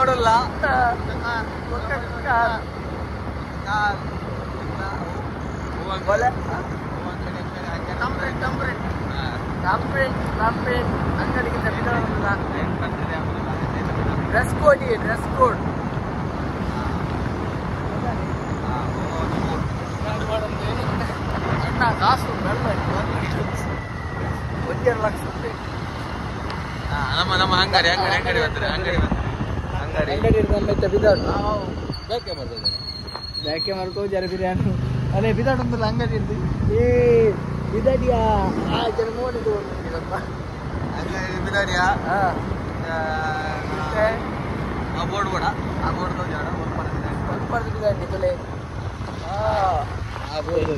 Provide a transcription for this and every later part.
ನೋಡಲ್ಲ ಅಂಗಡಿಗೆ dress code dress code ಕಾಸು 1.5 ಲಕ್ಷ ರೂಪಾಯಿ. ನಮ್ಮ ಅಂಗಡಿ ಬ್ಯಾಕೆ ಮಾಡ್ಕೋ ಜರ ಬಿರಿಯಾನಿ ಅದೇ ಬಿದಾಡ್ ಒಂದಲ್ಲ ಅಂಗಡಿ ಇರ್ದು ಏ ಬಿದಾಡಿಯಾ ಆ ಜನ ನೋಡಿದ್ದು ಬಿದಾಡಿಯಾ ಬೋರ್ಡ್ ಕೂಡ ಆ ಬೋರ್ಡ್ ಬಿದಾಡಿ ತೊಲೆ ಆ ಬೋರ್ಡ್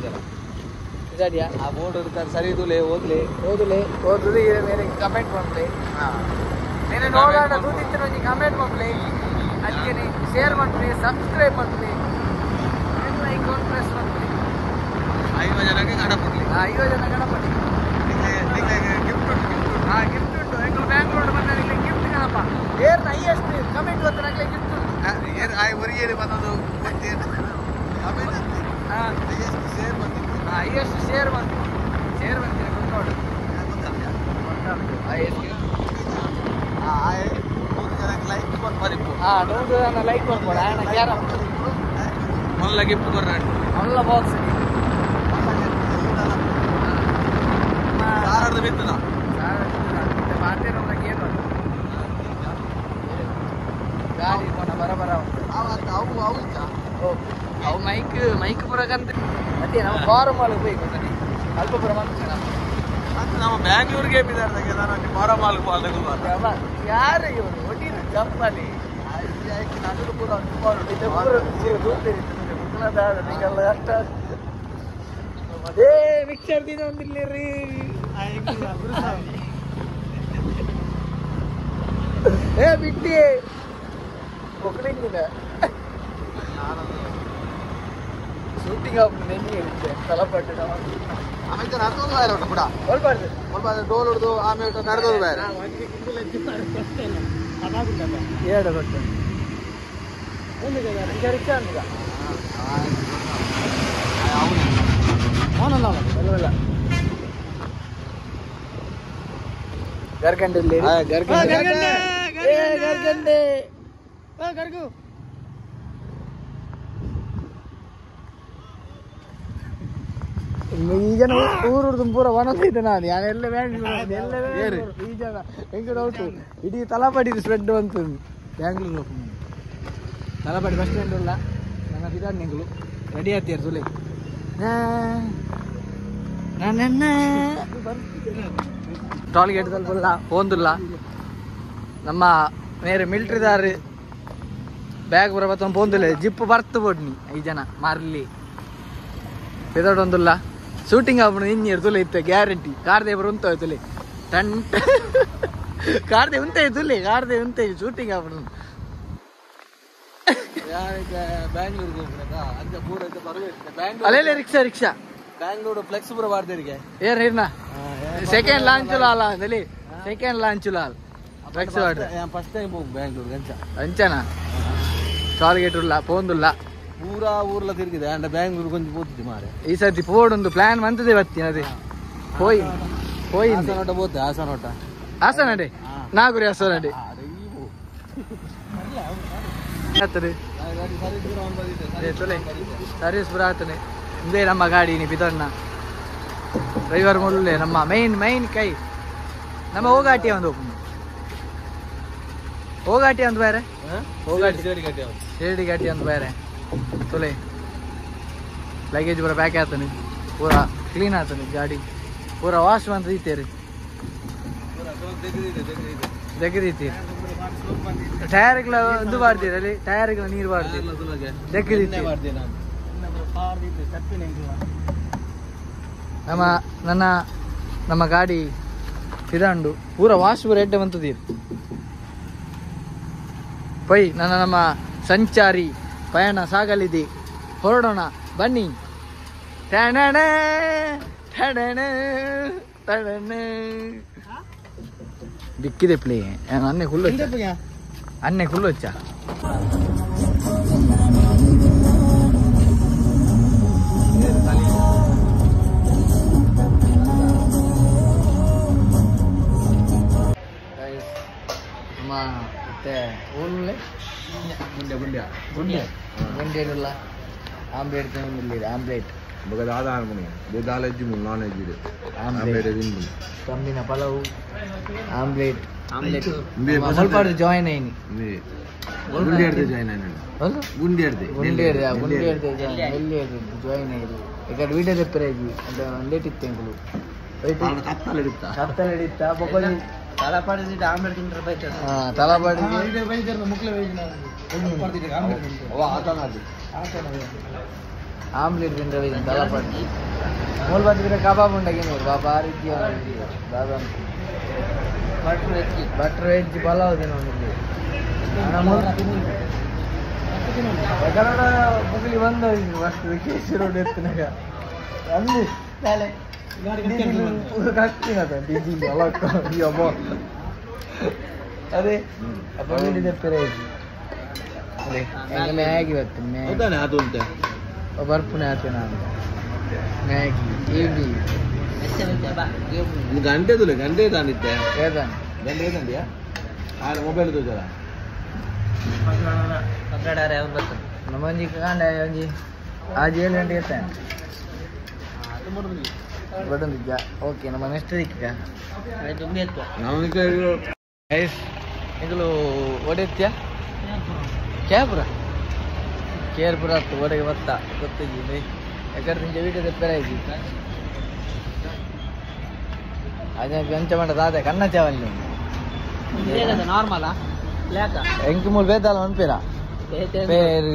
ಬಿದಾಡಿಯಾ ಆ ಬೋರ್ಡ್ ಇರ್ತಾರೆ ಸರಿ ಇದುಲೆ ಓದ್ಲಿ ಮೇಲೆ ಕಮೆಂಟ್ ಮಾಡ್ಲಿ నేను ನೋಡೋಣ ದೂದಿತ್ತು ನನಗೆ ಕಮೆಂಟ್ ಮಾಡ್ಲಿ ಅದಕ್ಕೆ ಶೇರ್ ಮಾಡ್ಲಿ ಸಬ್ಸ್ಕ್ರೈಬ್ ಮಾಡ್ಲಿ ಲೈಕ್ ಪ್ರೆಸ್ ಮಾಡ್ಲಿ 5 ಜನಕ್ಕೆ ಗಣಪತಿ 5 ಜನ ಗಣಪತಿ ಗಿಫ್ಟ್ ಉಂಟು ಎಂಗಳು ಬ್ಯಾಂಗ್ಳೂರ್ ಬಂದ gift Ganapa air highest comment ಗೊತ್ತ ನನಗೆ ಗಿಫ್ಟ್ ಉಂಟು ಏರ್ ಒರಿಗೇರಿ ಬಂದದು ಹೈಯೆಸ್ಟ್ ಶೇರ್ ಬಂತೀನಿ ನೋಡು ಲೈಕ್ ಮಾಡ್ಬೋಡ ಮೊದಲ ಗಿಫ್ಟ್ ಬರ್ರಾಡಿ ಮೊದಲ ಬಾಕ್ಸ್ ಬಿತ್ತದ ಏನು ಗಾಡಿ ಬರಬರ ಅವು ಮೈಕ್ ಬರಕಂತ ಮತ್ತೆ ನಮ್ಮ ಫಾರಂ ಅಲ್ಲಿ ಬೇಕು ಅಲ್ಪ ಪುರ ನಮ್ಮ ಬ್ಯಾಂಗ್ಳೂರಿಗೆ ಬಿದ್ದಾರ್ದಾಗೆ ಫಾರಂ ಅಲ್ಲಿ ಯಾರು ಇವನು ಒಟ್ಟಿನ ಜಂಪಲ್ಲಿ ನನ್ನದು ಪೂರ ನಿಂಗೆಲ್ಲ ಅಷ್ಟ ಅದೇ ಮಿಕ್ಸರ್ ದಿನ ಒಂದಿಲ್ಲರಿ ಏ ಬಿಟ್ಟಿ ಒಕ್ಕಲಿಂಗಿನ ಶೂಟಿಂಗ್ ಆಗ್ಬಿಟ್ಟು ನೆನ್ನೆ ಇರುತ್ತೆ ತಲಪಟ್ಟು ಆಮೇಲೆ ನಡ್ದೋದು ಬೇರೆ ಉಂಟು ಕೂಡ ಸ್ವಲ್ಪ ಡೋಲ್ ಹೊಡೆದು ಆಮೇಲೆ ನಡೆದೋದು ಬೇರೆ ಎರಡು ಗೊತ್ತು ಒಂದು ರಿಕ್ಷಾ ಅಂದ ಅವನಲ್ಲ ಬರಲ್ಲ ಗರ್ಗಂಡೆ ಗರ್ಗು ಈ ಜನ ಊರುದು ಪೂರ ಒಣಗಿದ್ದೆ ನಾನು ಯಾನೆಲ್ಲ ಈ ಜನ ಹೆಂಗೆ ಡೌಟು ಇಡೀ ತಲಪಾಡಿ ಸ್ಪ್ರೆಡ್ ಅಂತ ಬ್ಯಾಂಗ್ಳೂರು ತಲಪಾಡಿ ಬಸ್ ಸ್ಟ್ಯಾಂಡ್ ಇಲ್ಲ ನನ್ನ ಬಿದಾಡ್ನಿಗಳು ರೆಡಿ ಆಗ್ತೀಯಾರ ಸುಲೆ ಟೋಲ್ ಗೇಟ್ ತಲುಪಲ್ಲ ಹೋಂದಿಲ್ಲ ನಮ್ಮ ಮೇರೆ ಮಿಲ್ಟ್ರಿದಾರು ಬ್ಯಾಗ್ ಬರಬತ್ತ ಪೋಂದಿಲ್ಲ ಜಿಪ್ಪು ಬರ್ತು ಬೋಡ್ನಿ 5 ಜನ ಮಾರ್ಲಿ ಬೆದೊಂದಿಲ್ಲ ಶೂಟಿಂಗ್ ಆಗ್ಬಿಡು ಇನ್ನೇರು ತುಲೆ ಇತ್ತು ಗ್ಯಾರಂಟಿ ಕಾರ್ದೆ ಬರು ಉಂತ ತುಲೆ ಟಂಟ ಕಾರ್ದೆ ಉಂತೆ ತುಲೆ ಕಾರ್ದೆ ಉಂತೆ ಶೂಟಿಂಗ್ ಆಗ್ಬಿಡು ಅಲ್ಲೇ ರಿಕ್ಷಾ ಬ್ಯಾಂಗ್ಳೂರು ಫ್ಲೆಕ್ಸ್ ಪೂರ ಬಾರ್ದೇರಿಗೆ ಏನ್ ಇರ್ನ ಸೆಕೆಂಡ್ ಲಾಂಚ್ ಅಲ್ಲ ಅದಲ್ಲಿ ಸೆಕೆಂಡ್ ಲಾಂಚ್ ಫ್ಲೆಕ್ಸ್ ಬಾರ್ದು ಫಸ್ಟ್ ಟೈಮ್ ಹೋಗಿ ಬ್ಯಾಂಗ್ಳೂರು ಅಂಚನಾ ಟಾರ್ಗೆಟ್ ಇಲ್ಲ ಪೋಂದಿಲ್ಲ ಪೂರಾ ಊರ್ಲ ತಿರುಗಿದೆ ಅಂಡ ಬ್ಯಾಂಗ್ಳೂರು ಕೊಂಚ ಪೋತಿದ್ದೆ ಮಾರೆ ಈ ಸರ್ತಿ ಪೋಡೊಂದು ಪ್ಲಾನ್ ಬಂತದೆ ಬತ್ತೀನಿ ಅದೇ ಹೋಯ್ ಹಾಸನೋಟ ಬೋತೆ ಹಾಸನಡೆ ನಾಗುರಿ ಹಾಸನಡೆ ಸರ್ವಿಸ್ ಪುರ ಆತನೆ ಇದೇ ನಮ್ಮ ಗಾಡಿ ನೀ ಬಿದಣ್ಣ ಡ್ರೈವರ್ ಮುಳ್ಳೆ ನಮ್ಮ ಮೈನ್ ಕೈ ನಮ್ಮ ಹೋಗಾಟಿ ಒಂದು ಬೇರೆ ಶೇರ್ಡಿ ಗಾಟಿ ಒಂದು ಬೇರೆ ತೊಲೆ ಲಗೇಜ್ ಪೂರ ಪ್ಯಾಕ್ ಆತನೆ ಪೂರ ಕ್ಲೀನ್ ಆತನೆ ಗಾಡಿ ಪೂರ ವಾಶ್ ಅಂತ ಇತ್ತೀರಿ ತೆಗೆದಿತ್ತೀರಿ ಟಯರ್ಗಳ ಇದು ಬಾರ್ತೀರಿ ಅಲ್ಲಿ ಟಯರ್ಗಳ ನೀರು ಬಾರ್ತೀರಿ ತೆಗೆದಿತ್ತೀರಿ ನಮ್ಮ ಗಾಡಿ ಇದಂಡು ಪೂರ ವಾಶ್ ಪೂರ ಎಡ್ಡೆ ಬಂತದೀರಿ ಪೈ ನಮ್ಮ ಸಂಚಾರಿ ಪಯಣ ಸಾಗಲಿದೆ ಹೊರಡೋಣ ಬನ್ನಿ ಬಿಕ್ಕಿದೆ ಪ್ಲೇ ನನ್ನೇ ಹುಲ್ಲು ಅನ್ನೆ ಕುಲ್ಲು వచ్చ ಮತ್ತೆ ಊರುಳ್ಳೆ ಗುಂಡೆಲ್ಲ ಆಮ್ಲೆಟ್ ತಿನ್ನಿಲ್ಲ ಆಮ್ಲೆಟ್ ಕಮ್ಮಿನ ಪಲಾವು ಆಮ್ಲೆಟ್ ಸ್ವಲ್ಪ ಜಾಯಿನ್ ಅಯ್ಯಿ ಜಾಯಿನ್ ಅಯ್యి ఇక్కడ వీడియో చెప్పారు అంటే లేట్ ఇత్తేంకులు కత్తలు ఎడితా బొక్కలు తలపాడి ఆమ్లెట్ తింటారు బయట తలపాడి ముక్కలు వేసిన ఆమ్లెట్ తింటారు తలపాడి మూల బతికిన కబాబ్ ఉండగి బాబా దాదా బటర్ వెజ్ పలావ్ తినండి ఎక్కడ ముగ్గులు ಬಂದು ಫಸ್ಟ್ ಕೇಸಿ ರೋಡ್ ಎತ್ತಿನಾಗ ಅಲ್ಲಿ డీజిల్ అలా అమ్మో అదే అప్పుడు చెప్పారు ಅದೇ ಮ್ಯಾಗಿ ಬರ್ತದೆ ಮ್ಯಾಗಿ ಬರ್ಪುನೆ ಆತೆ ನಾನು ಮ್ಯಾಗಿ ಈಗಿ ಗಂಟೆ ಗಂಟೆ ತಾನಿದ್ದೆ ಗಂಟೆ ತಂದಿಯಾ ಮೊಬೈಲ್ ತೋಜಲ್ಲ ನಮ್ಮಂಜಿ ಕಾಂಡ ಒಂಜಿ ಆಜ್ 7 ಗಂಟೆ ಇರ್ತಾನೆ ಬಡಂದಿದ್ದ ಓಕೆ ನಮ್ಮ ನೆಕ್ಸ್ಟ್ ದಿಕ್ಕ ಇದು ಒಡೆತ್ಯ ಕೇರ್ಪುರ ಕೇರ್ಪುರ ಹತ್ತು ಒಡೆಗೆ ಬತ್ತ ಗೊತ್ತಿದ್ದಿ ಯಾಕಂದ್ರೆ ನಿಂಗೆ ವೀಡಿಯೋ ತೆಪ್ಪರ ಆಯ್ತು ಅದೇ ಬೆಂಚ ಮಾಡದ ಅದೇ ಕನ್ನ ಚಾವಲ್ಲಿ ನಾರ್ಮಲಾ ಎಂಕಿ ಮೂರು ಬೇತಾಲ ಅನ್ಪೇರ పేరు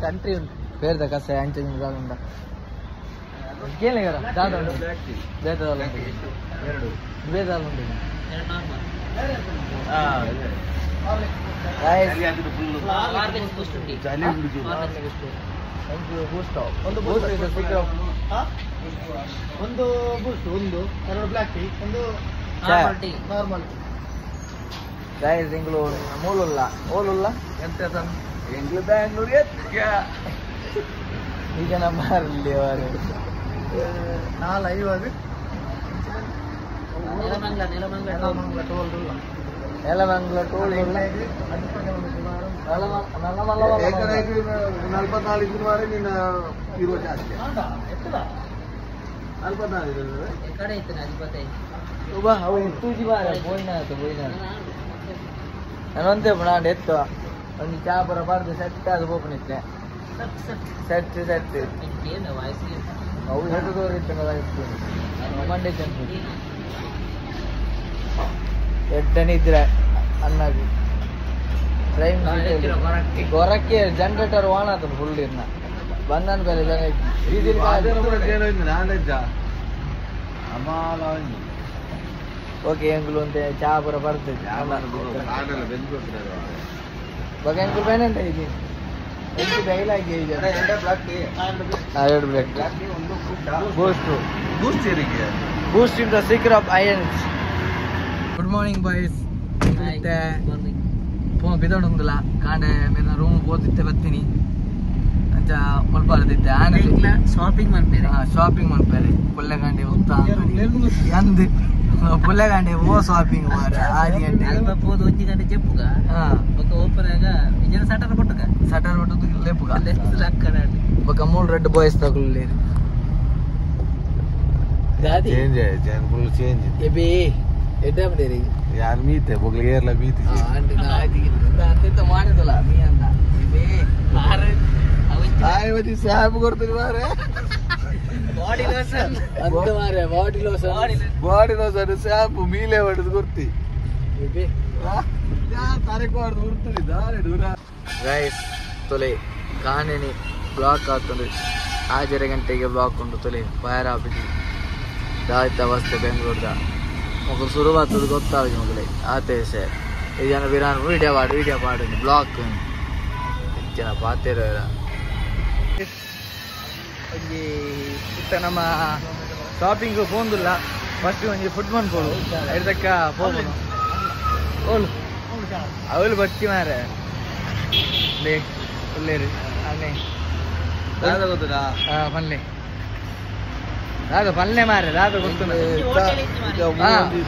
కంట్రీ పేరు దా కస అంచ ఉండ కేలే కదా దాదా ఉండు బేతాలు ఉంటుంది ಎರಡು బేతాలు ఉంటుంది ಒಂದು ಬೂಸ್ಟ್ ಇದೆ ಸೀಕ್ರೆಟ್ ಒಂದು ಬೂಸ್ಟ್ ಒಂದು ಎರಡು ಬ್ಲಾಕ್ ಟೀ ಒಂದು ನಾರ್ಮಲ್ ಗೈಸ್ ಇಂಗ್ಲು ಮೂಲುಲ್ಲ ಓಲುಲ್ಲ ಎಂತ ಎಂಗ್ಲು ಬ್ಯಾಂಗ್ಳೂರು ಎತ್ತ ಈಗ ನಮ್ಮ ಅಲ್ಲಿ ಅವರು 4:50 ನೆಲಮಂಗ್ಲ ಟೋಲ್ 44 వారే నిన్న ఈరోజు జాస్తి ఎక్కడ 44 ఎక్కడ అయితే 45 ಒಬ್ಬ ಅವ ತುಜಿ ಬಾರ ಬೋಯ್ನ ನಾನಂತೆ ನಾನು ಎತ್ತು ಒಂದು ಚಾಪರ ಬರ್ದು ಸೆಟ್ ಅದು ಹೋಗ್ನಿತ್ತೆ ಸೆಟ್ ಅವು ಹೆಟ್ಟದವ್ರು ಇತ್ತು ಮಂಡೆ ಜನ ಎಡ್ಡನಿದ್ರೆ ಅನ್ನಾಗಿ ಡ್ರೈವ್ ಗೊರಕ್ಕೆ ಜನರೇಟರ್ ಆನ್ ಆಗ್ತದೆ ಫುಲ್ ಇರ್ನ ಬಂದನ್ ಬೇರೆ ಜನ ಓಕೆ ಎಂಗ್ಲು ಅಂತ ಚಾಪುರ ಬರ್ತದೆ ಬಗ ಎಂಗ್ಲು ಬೇನೆಂತ ಇದೆ ಎಂಟು ಬೈಲಾಗಿ ಎರಡು block boost in the secret of irons good morning boys phone ಬಿದೋಡು ಉಂದಿಲ್ಲ ಕಾಂಡೆ ಮೇರೆ ರೂಮ್ ಓದಿತ್ತೆ ಬರ್ತೀನಿ ಅಂತ ಸ್ವಲ್ಪ ಅರ್ದಿತ್ತೆ ಆನೆ ಶಾಪಿಂಗ್ ಮನ್ಪೇರೆ ಪುಲ್ಲೆಗಾಂಡೆ ಉತ್ತಾ ಅಂದು ಪುಲ್ಲೆಗಾಂಡೆ ಓ ಶಾಪಿಂಗ್ ಮಾರ 6 ಗಂಟೆ 1 ಗಂಟೆ చెప్పుಗ ఒక ఓపెనగా ఇజన సటర్ పట్టుకు లేపుగా ఒక 3 రెడ్ బాయ్స్ తగులేరు దాది చేంజ్ ఎబే ఎడ్డా ಬಿಡರಿ ಯಾರು ಮೀತೆ ಬೊಗ್ಲಿಗೆ ಏರ್ಲ ಮೀತಿ ಆಂಟಿ ನಾ ಅಂತ ಮಾಡಿದಲ್ಲ ಮೀ ಅಂತ ಎಬೇ ಆಯ್ವತಿ ಸ್ಯಾಪ್ ಕೊಡ್ತೀನಿ ಮಾರೆ ಬಾಡಿ ಲೋಷನ್ ಅಂತ ಮಾರೆ ಬಾಡಿ ಲೋಷನ್ ಸ್ಯಾಪ್ ಮೀಲೆ ಹೊಡೆದು ಕೊಡ್ತಿ ಎಬೇ ತಾರೀಕು ಹೊಡೆದು ಉರ್ತೀನಿ ದಾರೆ ದೂರ ಗೈಸ್ ತೊಲೆ ಕಾಣೆನಿ ಬ್ಲಾಕ್ ಆಗ್ತದೆ 6 ಗಂಟೆಗೆ ಬ್ಲಾಕ್ ಉಂಟು ತೊಲೆ ಫೈರ್ ಆಫೀಸ್ ದಾಯ್ತ ಅವಸ್ಥೆ ಬೆಂಗಳೂರದ ಮಕ್ಕಳು ಶುರುವಾತದ್ದು ಗೊತ್ತಾಗಿದೆ ಮಕ್ಕಳೇ ಆತೆ ಸರ್ ಈ ಜನ ಬಿರಾನ್ ವಿಡಿಯೋ ಪಾಡು ಬ್ಲಾಕ್ ಜನ ಪಾತೇರ ಇತ್ತ ನಮ್ಮ ಶಾಪಿಂಗ್ ಫೋನ್ದಿಲ್ಲ ಫಸ್ಟ್ ಒಂಜಿ ಫುಡ್ ಮನ್ಪೋಡು ಐದಕ್ಕ ಹೋಗೋದು ಓಲು ಅವಳು ಬಚ್ಚಿ ಮಾರ ಒಳ್ಳೆರು ಅಲ್ಲೇ ಗೊತ್ತದಾ ಪಲ್ಲೆ ಅದು ಪಲ್ಲೆ ಮಾರ ಅದು ಗೊತ್ತು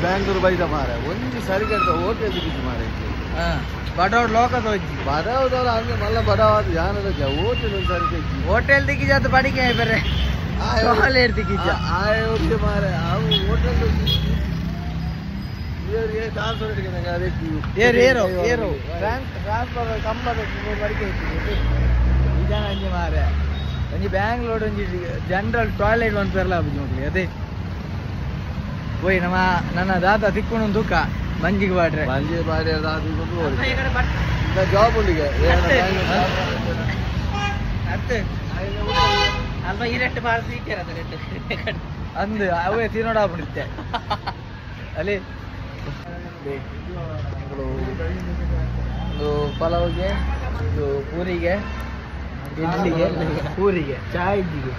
ಬ್ಯಾಂಗ್ಳೂರ್ ಬೈದ ಮಾರ ಒಂದು ಸರಿ ಹೋಟೆಲ್ ಸಿಕ್ಕಿದ್ದು ಮಾರ ಬಡವ್ರು ಲೋಕದ ಹೋಗಿ ಬಡವದವ್ರು ಅಂದ್ರೆ ಮಲ್ಲ ಬಡವಾದ ಜಾನದ ಹೋಟೆಲ್ ಒಂದು ಸರಿ ತೆಗ್ಗಿ ಹೋಟೆಲ್ ದಿಕ್ಕಿಜ ಅದು ಬಡಿಗೆ ಬೇರೆ ಕಾಲೇರ್ ದಿಕ್ಕಿಜ ಆಯೋಗ್ಯ ಮಾರ ಅವು ಹೋಟೆಲ್ ಟ್ರಾನ್ಸ್ಫರ್ ಕಂಬದ ಬಡಿಗೆ ಈ ಜನ ಅಂಜಿ ಮಾರ ಒಂಜಿ ಬ್ಯಾಂಗ್ಳೂರ್ ಒಂಜಿ ಜನರಲ್ ಟಾಯ್ಲೆಟ್ ಒಂದು ಪೆರ್ಲ ಮಕ್ಳಿ ಅದೇ ಹೋಯ್ ನನ್ನ ದಾದ ತಿಕ್ಕೊಂಡು ತೂಕ ಮಂಜಿಗೆ ಬಾಡ್ರೆ ಮಂಜಿ ಬಾಡಿ ಜಾಬ್ ಉಂಡಿಗೆ ಅಲ್ಪ ಇರೆಟ್ಟು ಬಾಳ್ಸಿ ಅಂದು ಅವೇ ತಿನ್ನೋಡಾಗ್ಬಿಡುತ್ತೆ ಅಲ್ಲಿ ಒಂದು ಪಲಾವ್ಗೆ ಇದು ಪೂರಿಗೆ ಇಡ್ಲಿಗೆ ಪೂರಿಗೆ ಚಾಯ್ ಇಡ್ಲಿಗೆ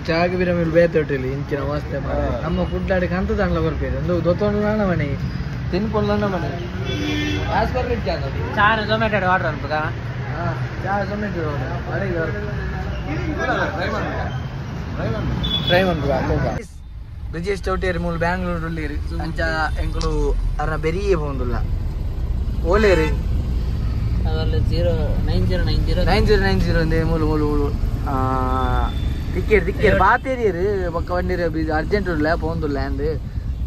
ಚಾಗ್ ಬಿರ ಮೇಲೆ ಬೇತೆ ಹೋಟೆಲ್ ಇಂಚಿನ ವಾಸ್ತೆ ನಮ್ಮ ಫುಡ್ ಆಡಿಗೆ ಅಂತ ತಂಡ್ಲ ಬರ್ಬೇಕು ಒಂದು ದೊತ್ತೊಂಡು ನನ್ನ ಮನೆ ತಿನ್ಕೊಂಡು ನನ್ನ ಮನೆ ಚಾನ ಝೊಮ್ಯಾಟೊ ಆರ್ಡರ್ ಅನ್ಬೋದಾ ಚಾ ಝೊಮ್ಯಾಟೊ ಟ್ರೈ ಮಾಡ್ಬೋದಾ ಬ್ರಿಜೇಶ್ ಚೌಟಿಯರ್ ಮೂಲ ಬ್ಯಾಂಗ್ಳೂರಲ್ಲಿ ಅಂಚ ಎಂಕಲು ಅರ ಬೆರಿಯೇ ಹೋಗುದಿಲ್ಲ ಓಲೇರಿ 9090 ಅಂದೆ ಮೂಲು ಮೂಲು ಮೂಲು ಟಿಕೆಟ್ ಬಾತೇರಿಯರು ಪಕ್ಕ ಬಂದಿರ ಅರ್ಜೆಂಟ್ ಉಳ್ಳ ಪೋಂದುಲ್ಲ ಅಂದು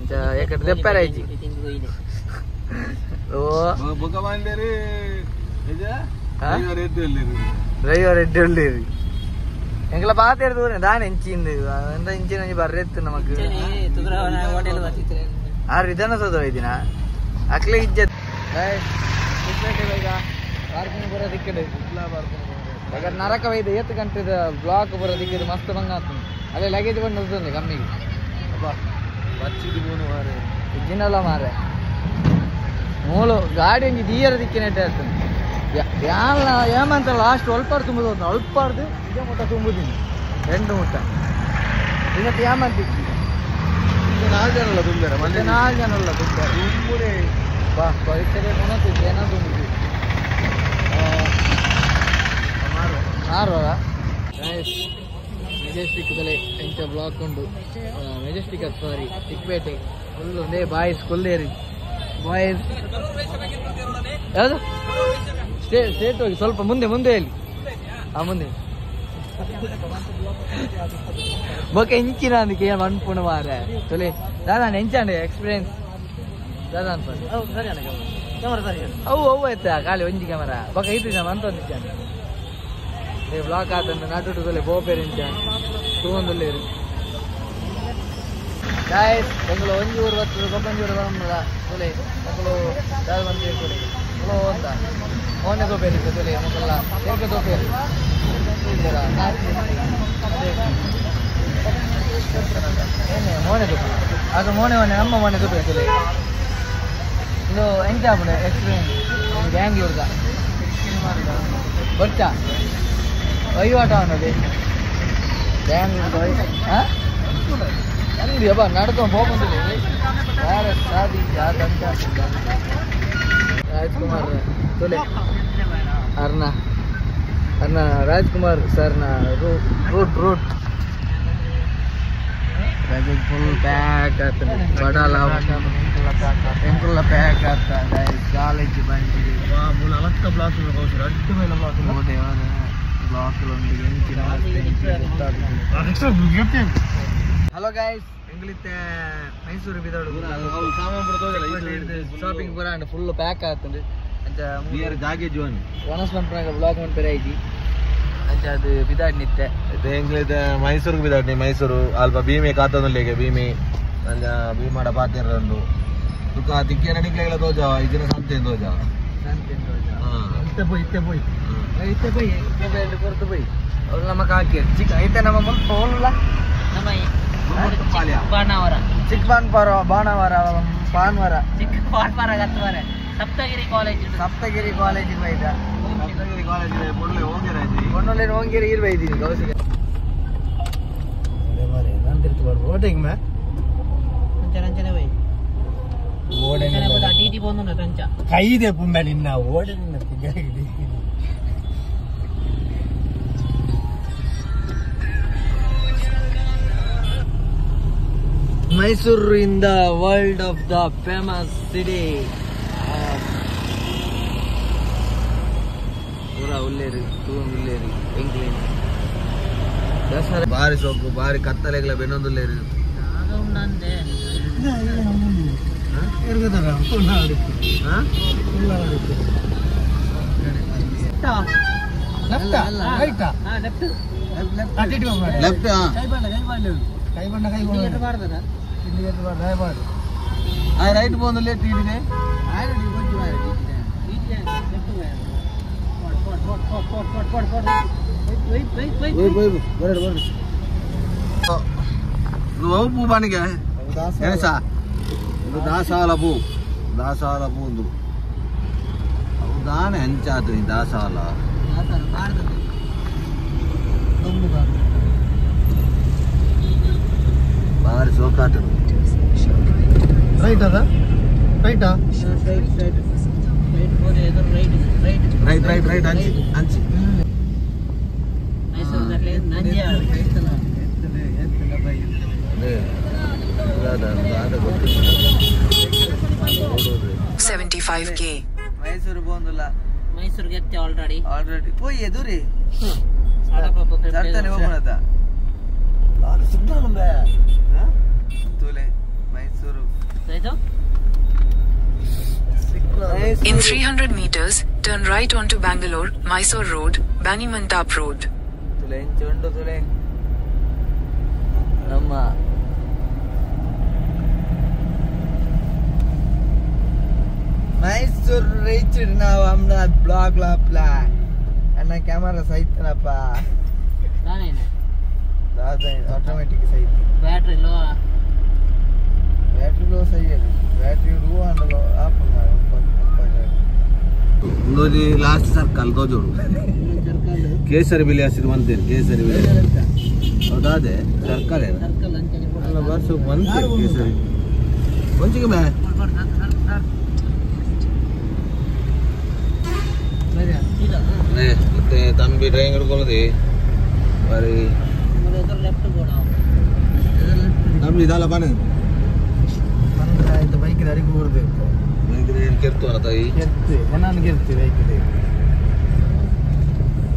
ಅಂಚ ಯಾಕಂದ್ರೆ ದೆಪ್ಪರ ಐತಿ ಓ ಡ್ರೈವರ್ ಎಡ್ಡಿ ಒಳ್ಳೆರಿ ಎಂಕಲ ಬಾತೇರಿ ದೂರ ದಾನೆ ಇಂಚಿಂದು ಎಂತ ಇಂಚಿನ ಬರ್ರೆತ್ತು ನಮಕ್ ಆರು ವಿಧಾನಸೌಧ ಇದ್ದೀನ ಅಕ್ಲೆ ಇಜ್ಜತ್ ಪಾರ್ಕಿಂಗ್ ಬರೋ ದಿಕ್ಕಡೆ ಈಗ ನರಕ ಒಯ್ದು 8 ಗಂಟೆದ ಬ್ಲಾಕ್ ಬರೋ ದಿಕ್ಕಿದ್ದು ಮಸ್ತ್ ಭಂಗ ಆಗ್ತದೆ ಅಲ್ಲೇ ಲಗೇಜ್ ಬಂದು ಹೋಗ್ತದೆ ಕಮ್ಮಿಗೆ ಅಪ್ಪ ಇಜ್ಜಿನಲ್ಲ ಮಾರೆ ಮೂಲು ಗಾಡಿ ಒಂಜಿ ದೀಯರ ದಿಕ್ಕಿನ ಇಟ್ಟೆ ಇರ್ತದೆ ಯಾಲ ಏಮಂತ ಲಾಸ್ಟ್ ಒಳ್ಪಾಡು ತುಂಬುದು ಅಳ್ಪಾಡ್ದು ಇದೇ ಮುಟ್ಟ ತುಂಬುದೀನಿ 2 ಮುಟ್ಟ ಇವತ್ತು ಏಮಂತ ದಿಕ್ಕಿ 4 ಜನ ತುಂಬ್ಯಾರ 4 ಜನ ಅಲ್ಲ ತುಂಬ್ಯಾರೆ ಬಾ ಪರೀಕ್ಷೆ ಕೊನತ್ತಿದ್ದು ಏನೋ ತುಂಬಿದ್ವಿ ಮೆಜೆಸ್ಟಿಕ್ ತಲೆ ಎಂಚ ಬ್ಲಾಕ್ ಉಂಡು ಮೆಜೆಸ್ಟಿಕ್ ಸಾರಿ ಚಿಕ್ಕಪೇಟೆ ಫುಲ್ ಒಂದೇ ಬಾಯ್ಸ್ ಕೊಲ್ಲೇರಿ ಬಾಯ್ಸ್ ಯಾವುದು ಸ್ಟೇಟ್ ಹೋಗಿ ಸ್ವಲ್ಪ ಮುಂದೆ ಹೇಳಿ ಮುಂದೆ ಬೊಕ್ಕ ಇಂಚಿನ ಅದಕ್ಕೆ ಏನು ಅನ್ಪುಣ ಮಾರ ತೊಲೆ ದಾದಾ ಎಂಚಾಂಡೆ ಎಕ್ಸ್ಪೀರಿಯನ್ಸ್ ದಾದಾ ಅನ್ಪಂಡು ಅವು ಆಯ್ತಾ ಖಾಲಿ ಒಂಜಿ ಕ್ಯಾಮರಾ ಬೊಕ್ಕ ಐದು ಜನ ಅಂತ ಒಂದಿಚ್ಚಾನೆ ಬ್ಲಾಕ್ ಆತಂದು ನಾಟುಟುದಲ್ಲೇ ಬೋಪೇರಿ ಇಂಚಾನೆ ತೂವೊಂದುಲ್ಲೇರು ಗಾಯ್ಸ್ ಎಂಗಳು ಒಂಜೂರು ಬರ್ತದೆ ಗೊಬ್ಬಂಜೂರು ಬರಲ್ಲ ತೊಲೆ ಮಕ್ಕಳು ದಾದ ಬಂದು ಕೊಡಿ ಚಲೋ ಅಂತ ಮೋನೆ ತೋಪೇರಿ ತೊಲೆ ಮಕ್ಕಳ ಏಕೆ ತೋಪೇರಿ ಏನೇ ಮೋನೆ ತೋಪೆ ಅದು ಮೋನೆ ನಮ್ಮ ಮನೆ ತೋಪೆ ತೊಲೆ ಇದು ಎಂತ ಆಗ್ಬಿಡೆ ಎಕ್ಸ್ಪೀರಿಯನ್ಸ್ ಬ್ಯಾಂಗ್ಳೂರ್ಗ ಗೊತ್ತಾ ವಹಿವಾಟ ಅನ್ನೋದು ಬ್ಯಾಂಗ್ಳೂರ್ ಅಂಗಡಿ ಅಬ್ಬ ನಡ್ಕೊಂಡು ಹೋಗ್ಬಂದಿದೆ ಯಾರ ಸಾದಿ ರಾಜ್ಕುಮಾರ್ ತೊಲೆ ಅರ್ನ ರಾಜ್ಕುಮಾರ್ ಸರ್ನ ರೂಟ್ ಫುಲ್ ಪ್ಯಾಕ್ ಆಗ್ತದೆ ಬಡಲ ಎಂಕುಲ್ಲ ಪ್ಯಾಕ್ ಆಗ್ತದೆ ಕಾಲೇಜ್ ಬಂದಿದೆ ಅಲಕ್ಕ ಬ್ಲಾಕ್ ಅಡ್ಡು ಮೇಲೆ ಬ್ಲಾಕ್ ಹಲೋ ಗೈಸ್ ಎಂಗ್ಲಿತ್ತೆ ಮೈಸೂರು ಬಿದಾಡು ಶಾಪಿಂಗ್ ಪೂರ ಫುಲ್ ಪ್ಯಾಕ್ ಆಗ್ತದೆ ಅಂಚ ಜಾಗೆ ಜೋನ್ ವನಸ್ಪಂಪನಾಗ ಬ್ಲಾಕ್ ಮಾಡ್ತಾರೆ ಐತಿ ಅಂಚ ಅದು ಬಿದಾಡ್ ನಿತ್ತೆ ಎಂಗ್ಲಿದೆ ಮೈಸೂರಿಗೆ ಬಿದಾಡ್ನಿ ಮೈಸೂರು ಅಲ್ಪ ಭೀಮೆ ಕಾತದಲ್ಲಿಗೆ ಭೀಮೆ ಅಂಚ ಭೀಮಾಡ ಪಾತಿರಂಡು ತುಕ ತಿಕ್ಕೆ ನಡಿಕ್ಲೆಗಳ ತೋಜಾವ ಇದಿನ ಸಂತೆ ತೋಜಾವ ಇತ್ತೆ ಪೋಯ್ ಕೊರತು ಪೋಯ್ ಅವ್ರು ನಮಕ್ ಹಾಕಿ ಚಿಕ್ಕ ಐತೆ ನಮ್ಮ ಮುಂದೆ ಹೋಗಲ್ಲ ನಮ್ಮ ಬಾಣಾವರ ಚಿಕ್ಕ ಬಾಣಾವರ ಭಾನುವಾರ ಚಿಕ್ಕ ಭಾನುವಾರ ಗತ್ತವಾರ ಸಪ್ತಗಿರಿ ಕಾಲೇಜ್ ಬೈದ ಹೊನ್ನೊಳ್ಳೆ ಹೋಗಿರ ಇರ್ಬೈದೀನಿ ಗೌಸಿಗೆ ತಿರ್ತು ಬರ್ಬೋದು ಓಟೆಂಗ್ ಮೇ ಅಂಚನೆ ಬೈ ಓಡಂಗ್ ಬೋದ ಟಿಟಿ ಬಂದು ತಂಚ ಕೈದೆ ಪುಂಬೆ ನಿನ್ನ ಓಡಂಗ್ Mysore in the world of the famous city. Pura ulleri, tuum ulleri, England. Dasara bari sokku, bari kattalegla benondulleri. ಆಗ ಉಂಡಂದೆ ergadara unnadu. Ha? Unnadu. Left right ಹಾ ಲೆಫ್ಟ್ ಲೆಫ್ಟ್ ಕೈ ಬಣ್ಣ ಟಿಕೆಟ್ ಮಾಡ್ದದ ಇಂಡಿಕೇಟ್ ಮಾಡ ದಯಮಾಡಿ ಆ ರೈಟ್ ಬಂದು ಲೇಟ್ ಇಡಿದೆ ಆಲ್ರೆಡಿ ಗೊತ್ತು TT left pot wait ಬರಡು నువ్వు పూ పనికి తెలుసా ಇದು ದಾಸಾಲ ಪೂ ಒಂದು ಅವು ದಾನೆ ಹಂಚಾತು ಈ ದಾಸಾಲ ಬಾರಿ ಸೋಕಾತು ರೈಟ್ ಅದ ರೈಟಾ ರೈಟ್ ಹೋದೆ ಎದುರು ರೈಟ್ ಹಂಚಿ ಮೈಸೂರಿನಲ್ಲಿ ನಂಜಿ ಎತ್ತಲ ಬೈ ಅದೇ 75k. ಮೈಸೂರು ಬಂದಿಲ್ಲ ಮೈಸೂರಿಗೆ ಎತ್ತೆ ಆಲ್ರೆಡಿ ಪೋಯಿ ಎದುರಿ ತರ್ತಾನೆ ಹೋಗೋಣದ ತೋಲೆ ಮೈಸೂರು ಆಯ್ತು In 300 meters, turn right onto Bangalore, Mysore Road, Banimantap Road. ತುಲೆ ಇಂಚುಂಡು ತುಲೆ ನಮ್ಮ ಮೈಸೂರು ರೀಚ್ಡ್ ನಾವು ಅಹಮದಾಬಾದ್ ಬ್ಲಾಗ್ ಲಾಪ್ಲ ಅಣ್ಣ ಕ್ಯಾಮರಾ ಸಹಿತನಪ್ಪ ನಾನೇನೆ ಆಟೋಮೆಟಿಕ್ ಸಹಿತ ಬ್ಯಾಟ್ರಿ ಲೋ ಬ್ಯಾಟ್ರಿ ಲೋ ಸಹಿ ಅದು ಬ್ಯಾಟ್ರಿ ರೂ ಅಂಡಲೋ ಆಪ್ ఇంకోటి లాస్ట్ సర్కల్ తో చూడు కేసరి బిలి హసిరు మంతేరు కేసరి బిలి అదే సర్కల్ ಸರ್ಕಲ್ ಅಂಚನೆ ಅಲ್ಲ ವರ್ಷ ಮಂತೇರು ಕೇಸರಿ కొంచెం మే ಮತ್ತೆ ತಂಬಿ ಡ್ರೈವಿಂಗ್ ಹಿಡ್ಕೊಳ್ಳೋದಿ మరి ಎದುರು ಲೆಫ್ಟ್ ಕೂಡ ತಂಬಿ ಇದಲ್ಲ ಬನ್ನಿ ಆಯ್ತು ಬೈಕ್ ಅಡಿಗೆ ಹೋಗ್ಬೇಕು ಏನು ಕೆರ್ತು ತಾಯಿ ಗೆರ್ತಿ ನನಗೆ ಗೆರ್ತಿ ಬೈಕ್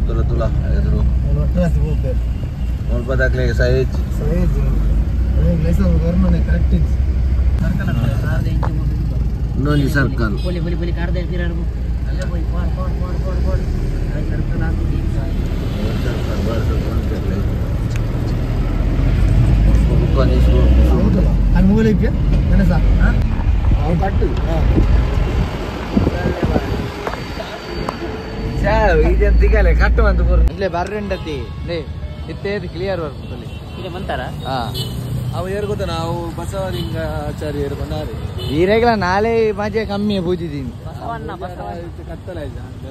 ತುಲ ತುಲ ಎದುರು ಒಟ್ಟು ಹಸಿ ಹೋಗ್ಬೇಕು ಸ್ವಲ್ಪ ದಾಖಲೆಗೆ ಸೈಜ್ ಸೈಜ್ ಲೈಸೆನ್ಸ್ ಬರ್ಮನೆ ಕರೆಕ್ಟ್ ಇದೆ ಸರ್ಕಲ್ ಕಾರ್ದೆ ಇಂಚೆ ಇನ್ನೊಂದು ಸರ್ಕಲ್ ಪೊಲಿ ಕಾರ್ದೆ ತಿರಾಡು ಅಲ್ಲೇ ಹೋಗಿ ಪಾಡ್ ಸರ್ಕಲ್ ಆಗ್ತದೆ ಅದು ಮೊಬೈಲ್ ಐತೆ ನನಸ ಕಟ್ಟು ಇದೇನು ದಿಗಲೆ ಕಟ್ಟು ಅಂತ ಇಲ್ಲೇ ಬರ್ರೆಂಡತಿ ಲೇ ಇತ್ತೇದು ಕ್ಲಿಯರ್ ಬರ್ತದೆ ಈಗ ಬಂತಾರ ಅವು ಏರ್ ಗೊತ್ತಾ ನಾವು ಬಸವಲಿಂಗಾಚಾರ್ಯರು ಬಂದಾರೆ ಈರೆಗ್ಲ ನಾಳೆ ಮಜೆ ಕಮ್ಮಿ ಪೂಜಿದ್ದೀನಿ ಕತ್ತಲ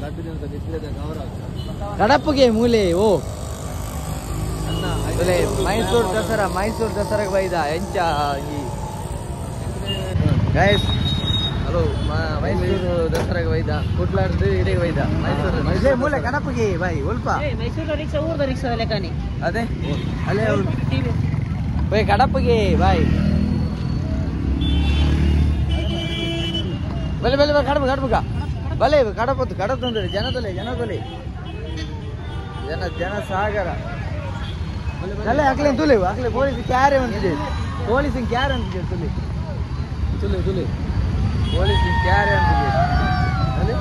ರಡ್ಡು ದಿನ ನಿದ್ರೆ ಗೌರವ ಕಡಪಗೆ ಮೂಲೆ ಓ ಮೈಸೂರು ದಸರಾಗೆ ಬೈದ ಎಂಚ ಗೈಸ್ ಹಲೋ ಮೈಸೂರು ದಸರಾಗೆ ಬೈದ ಕುಡ್ಲಾಡ್ದು ಇಡೆಗೆ ಬೈದ ಮೈಸೂರು ಮೂಲೆ ಕಡಪಗೆ ಬಾಯ್ ಸ್ವಲ್ಪ ಮೈಸೂರು ರಿಕ್ಷಾ ಊರ್ದ ರಿಕ್ಷಾ ಲೆಕ್ಕನಿ ಅದೇ ಅಲ್ಲೇ ಬೈ ಕಡಪಗೆ ಬಾಯ್ ಬಲೆ ಕಡಪ ಬಲೆ ಕಡಪ ತಂದ್ರೆ ಜನದೊಲೆ ಜನ ಸಾಗರ ಅಲ್ಲೇ ಹಾಕ್ಲಿ ಹಾಕ್ಲಿ ಪೊಲೀಸ್ ಕ್ಯಾರೆ ಅಂತಿದೆ ಪೊಲೀಸಿನ ಕ್ಯಾರೆ ಅಂತಿದೆ ತುಲೆ ಪೊಲೀಸಿನ ಕ್ಯಾರೆ ಅಂತಿದೆ ಅಲ್ಲೇ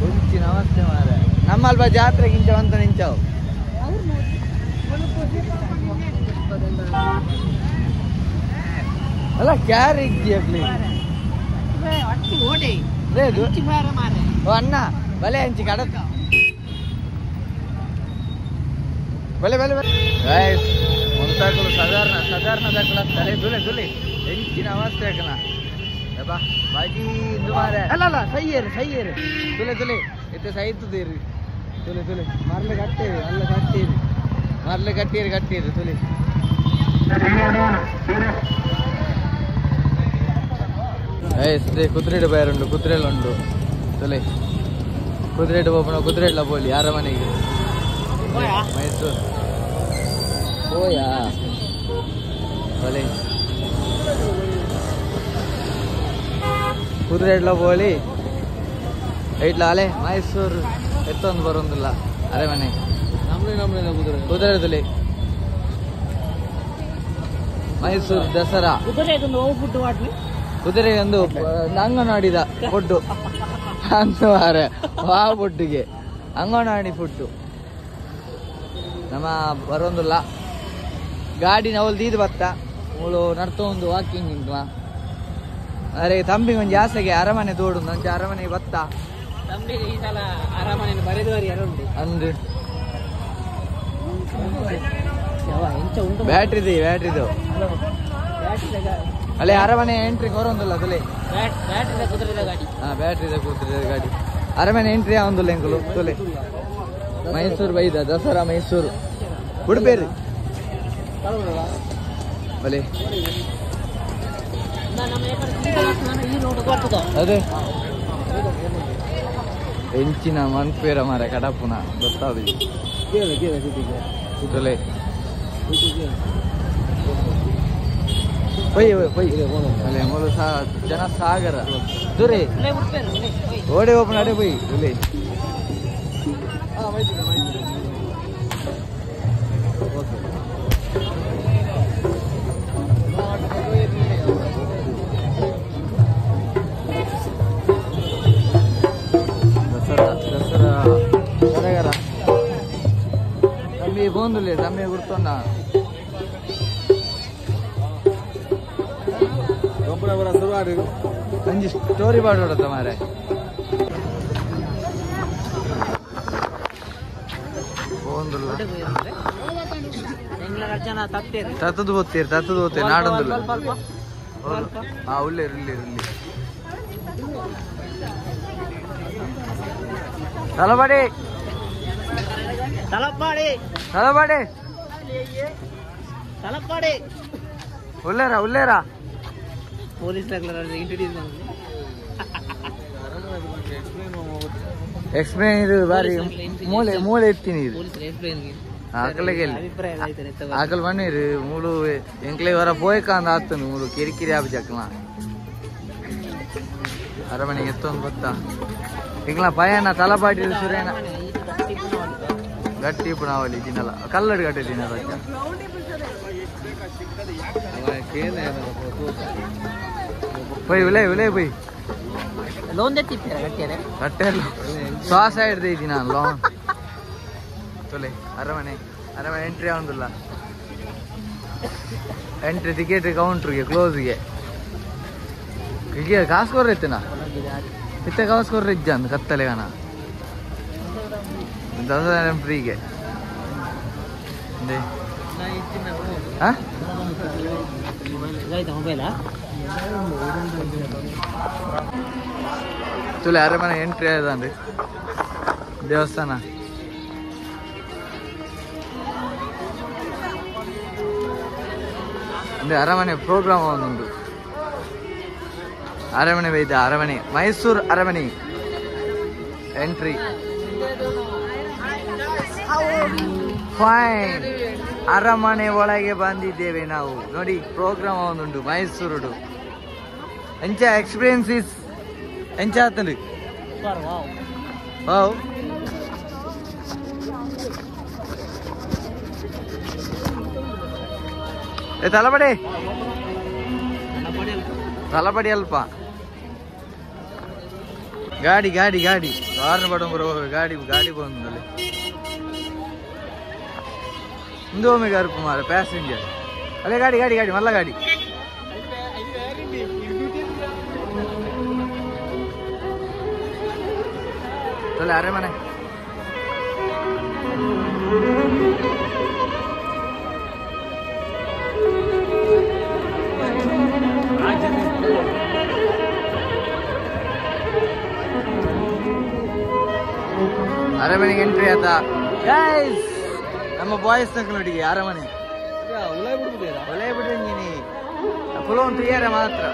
ಹುಂಚಿನ ಅವಸ್ಥೆ ಮಾರ ನಮ್ಮಲ್ಪ ಜಾತ್ರೆಗಿಂಚ ಅಂತ ನಿಂಚಾವು ಅಲ್ಲ ಕ್ಯಾರೆ ಇದ್ದೀಯಾಗ್ಲಿ ಓ ಅಣ್ಣ ಬಲೆ ಹಂಚಿ ಕಡತ ಬಲೆ ಮುಂತಾಕಲು ಸಾಧಾರಣ ತಲೆ ತುಲೆ ಹೆಂಚಿನ ಅವಸ್ಥೆ ಹಾಕನ ಬಾಜಿ ಇದು ಮಾರೆ ಅಲ್ಲ ಸೈಯೇರು ತುಲೆ ಎತ್ತೆ ಸೈತದೇರಿ ತುಲೆ ಮರಲೆ ಕಟ್ಟೇರಿ ಅಲ್ಲ ಕಟ್ಟೇರಿ ಮೊದಲೇ ಕಟ್ಟಿರಿ ತುಳಿ ಕುದುರೆಡು ಬಯರುಂಡು ಕುದುರೆಲುಂಡು ತುಳಿ ಕುದುರೆಡು ಹೋಗೋಣ ಕುದುರೆಡ್ಲ ಬೋಲಿ ಅರಮನೆಗೆ ಮೈಸೂರು ಹೋಯಾ ತೊಲೆ ಕುದುರೆಡ್ಲ ಬೋಲಿ ಇಟ್ಲ ಅಲೆ ಮೈಸೂರು ಎತ್ತೊಂದು ಬರೋದಿಲ್ಲ ಅರಮನೆ ಕುದುರೆ ತುಳಿ ಮೈಸೂರು ದಸರಾ ಕುದುರೆಗೊಂದು ಅಂಗನವಾಡಿದ ಫುಡ್ಡು ಅಂಗವಾರ ಆ ಫುಡ್ಡಿಗೆ ಅಂಗನವಾಡಿ ಫುಡ್ಡು ನಮ್ಮ ಬರೋದಿಲ್ಲ ಗಾಡಿ ಅವಳು ದೀದು ಬತ್ತ ಅವಳು ನಡ್ತೋ ಒಂದು ವಾಕಿಂಗ್ ಉಂಟು ಅರೆ ತಂಬಿಗೆ ಒಂದು ಜಾಸ್ತಿಗೆ ಅರಮನೆ ತೋಡು ನಂಚೆ ಅರಮನೆಗೆ ಬತ್ತ ಅಂದು ಬ್ಯಾಟ್ರಿದು ಅಲ್ಲೇ ಅರಮನೆ ಎಂಟ್ರಿ ಕೊರೊಂದಿಲ್ಲ ಅದಲ್ಲಿ ಬ್ಯಾಟ್ರಿದ ಕುದುರೆ ಗಾಡಿ ಅರಮನೆ ಎಂಟ್ರಿ ಆವೊಂದಿಲ್ಲ ಎಂಕುಲು ತೊಲೆ ಮೈಸೂರು ಬೈದ ದಸರಾ ಮೈಸೂರು ಉಡುಪೇರಿ ಬಲೆ ಅದೇ ಹೆಂಚಿನ ಮನ್ಪೇರ ಮರ ಕಡಪುನ ಗೊತ್ತಾದ ತೊಲೆ ಅಲ್ಲೇ ಮೂಲ ಜನ ಸಾಗರ ದುರೆ ಓಡೆ ಓಪನ್ ಅಡೆ ಪೊಯ್ ತುಲೆ ದಸರಾ ಸಡಗರ ತಮ್ಮಿ ಬೋಂದುಲೆ ತಮ್ಮಿ ಗುರ್ತೊಂಡ ಅಂಜಿ ಸ್ಟೋರಿ ಮಾಡೋಡತ್ತ ಮಾರೆ ತತ್ತದು ಓದ್ತೀರಿ ನಾಡೊಂದು ಉಳ್ಳೇರು ತಲಪಾಡಿ ಉಳ್ಳೇರಾ ಪೊಲೀಸ್ ಎಕ್ಸ್ಪ್ಲೇನ್ ಇದು ಬಾರಿ ಮೂಲೆ ಎತ್ತೀನಿ ಇದು ಆಕಲ್ ಬನ್ನೀರು ಮೂಲು ಎಂಕ್ಲೆ ವರ ಪೋಯ್ಕಾಂದ ಆತನು ಮೂಲು ಕಿರಿಕಿರಿ ಆಬ್ಜಕ್ಲ ಅರಮನೆಗೆ ಎತ್ತೊಂದು ಬತ್ತ ಇಂಗ್ಲ ಪಯಣ ತಲಪಾಟಿ ಸುರೇನ ಗಟ್ಟಿ ಪುಣಾವಲಿ ತಿನ್ನಲ್ಲ ಕಲ್ಲಡಿ ಗಟ್ಟಿ ತಿನ್ನಲ್ಲ ಪೊಯ್ ಉಲೇ ಪೊಯ್ ಲೋನ್ ಗಟ್ಟೆ ಶ್ವಾಸ ಹಿಡ್ದೈತಿ ನಾನು ಲೋನ್ ತೊಲೆ ಅರಮನೆ ಎಂಟ್ರಿ ಆಗುದಿಲ್ಲ ಎಂಟ್ರಿ ಟಿಕೆಟ್ ಕೌಂಟ್ರಿಗೆ ಕ್ಲೋಸ್ಗೆ ಕಾಸು ಕೊರ್ರೈತೆನಾ ಇತ್ತ ಕಾಸು ಕೊರ್ರಿಜ್ಜ ಅಂದ್ ಕತ್ತಲೆಗನ ಫ್ರೀಗೆ ತುಲೆ ಅರಮನೆ ಎಂಟ್ರಿ ಆಯ್ತನ್ರಿ ದೇವಸ್ಥಾನ ಅಂದ್ರೆ ಅರಮನೆ ಪ್ರೋಗ್ರಾಮ್ ಒಂದೊಂದು ಅರಮನೆ ಬೈದ ಅರಮನೆ ಮೈಸೂರು ಅರಮನೆ ಎಂಟ್ರಿ ಫೈನ್ ಅರಮನೆ ಒಳಗೆ ಬಂದಿದ್ದೇವೆ ನಾವು ನೋಡಿ ಪ್ರೋಗ್ರಾಮ್ ಒಂದುಂಟು ಮೈಸೂರು ಎಂಚ ಎಕ್ಸ್ಪೀರಿಯನ್ಸ್ ಇಸ್ ಎಂಚ ಆತಂದ್ರಿ ವಾವ್ ತಲಪಡಿ ಅಲ್ಪ ಗಾಡಿ ಕಾರ್ನ ಪಡ ಗಾಡಿ ಬಂದಲ್ಲಿ ಇಂದೋಮೆ ಗಾರು ಮಾರ ಪ್ಯಾಸೆಂಜರ್ ಅಲ್ಲೇ ಗಾಡಿ ಮಲ್ಲ ಗಾಡಿ ತೊಲೆ ಅರಮನೆ ಅರಮನೆಗೆ ಎಂಟ್ರಿ ಆತ ಗೈಸ್ ನಮ್ಮ ಬಾಯ್ಸ್ ನೊಟ್ಟಿಗೆ ಅರಮನೆ ಒಲೆ ಬಿಟ್ಟಿನಿ ಕುಲೋನ್ ಪ್ರಿಯರ ಮಾತ್ರ.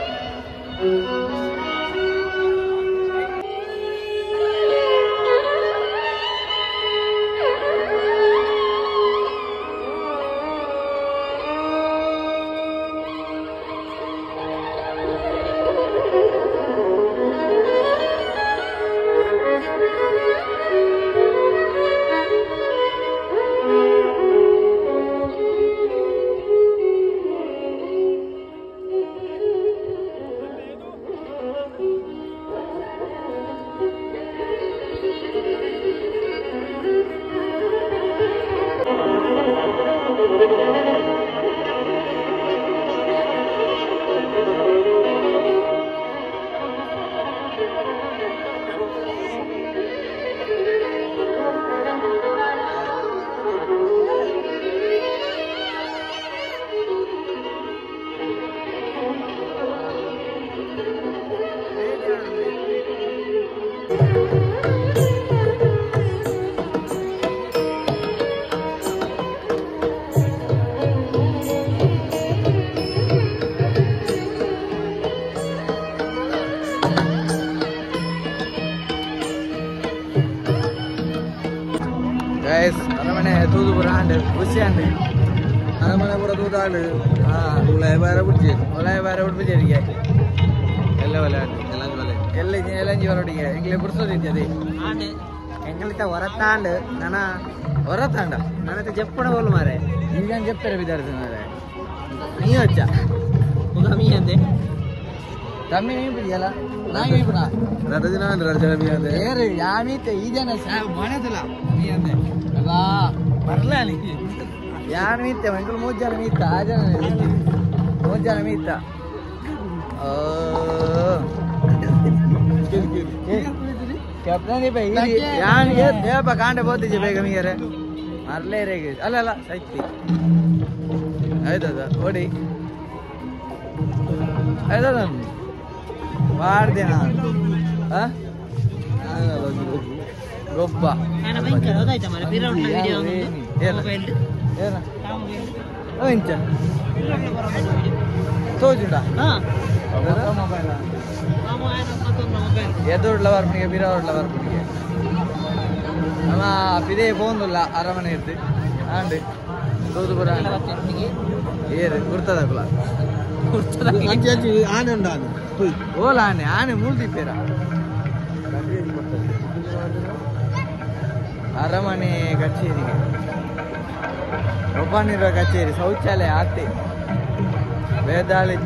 ಅರಮನೆ ತೂದುಪುರ ಅಂಡ್ ಖುಷಿ ಅಂಡ್ ಅರಮನೆ ಪೂರ ತೂತಾಂಡ್ ಒಳ್ಳೆ ಬೇರೆ ಬಿಡ್ತೀರಿಗೆ ಎಲ್ಲ ಒಲೆ ಎಲ್ಲಿ ಹೊರಟಿಗೆ ಎಂಗ್ಲೆ ಬಿಡಿಸೋದಿದ್ದೆ ಎಂಗ್ಲಿತ ಹೊರತಾಂಡ್ ಹೊರತಾಂಡ ನನ್ನ చెప్పಡ వాళ్ళు ಮಾರೆ ಈಗ చెప్తారు విద్యార్థి మారే ನೀ వచ్చా మీ అంతే తమ్మి ఏమిటియಲ್ಲ ನಾಯಿ ಬಿಡ ರಜದಿನ ರಜವಿ ಅಂತೆ ಏರು ಯಾಮೀತೆ ಈಜನ ಮನೆದಲ್ಲ ನೀ ಅಂತೆ ಅಲ್ಲ ಬರ್ಲ ನೀ ಯಾರು ಮೀತೆ ಮಂಕಲ್ ಮೂಜಾರ ಮೀತ ಆಜನ ಮೂಜಾರ ಮೀತ ಕ್ಯಾಪ್ಟನ್ ಯಾನಿಗೆ ದೇಪ ಕಾಂಡೆ ಬೋತಿಜೆ ಬೇಗ ಮೀಗರೆ ಮರ್ಲೇ ರೇಗೆ ಅಲ್ಲ ಸೈತಿ ಆಯ್ತದ ಓಡಿ ಆಯ್ತದ ಮಾಡ್ದೇನ ಗೊಬ್ಬ ತೋಜುಂಡ ಎದುರ್ಲ ವರ್ಪಣಿಗೆ ಬಿರಾವಡ್ಲ ವರ್ಪಣಿಗೆ ನಮ್ಮ ಪಿದೇ ಪೋಂದುಲ್ಲ ಅರಮನೆ ಇರ್ತಿ ಆಂಡ್ ತೂದುಪುರ ಏರು ಗುರ್ತದ ಕುಲ ಆನೆ ಉಂಡ ಓಲ ಆನೆ ಮೂಲ್ದಿಪ್ಪೇರ ಅರಮನೆ ಕಚೇರಿಗೆ ಒಬ್ಬನಿರುವ ಕಚೇರಿ ಶೌಚಾಲಯ ಆತೆ ವೇದಾಳಿ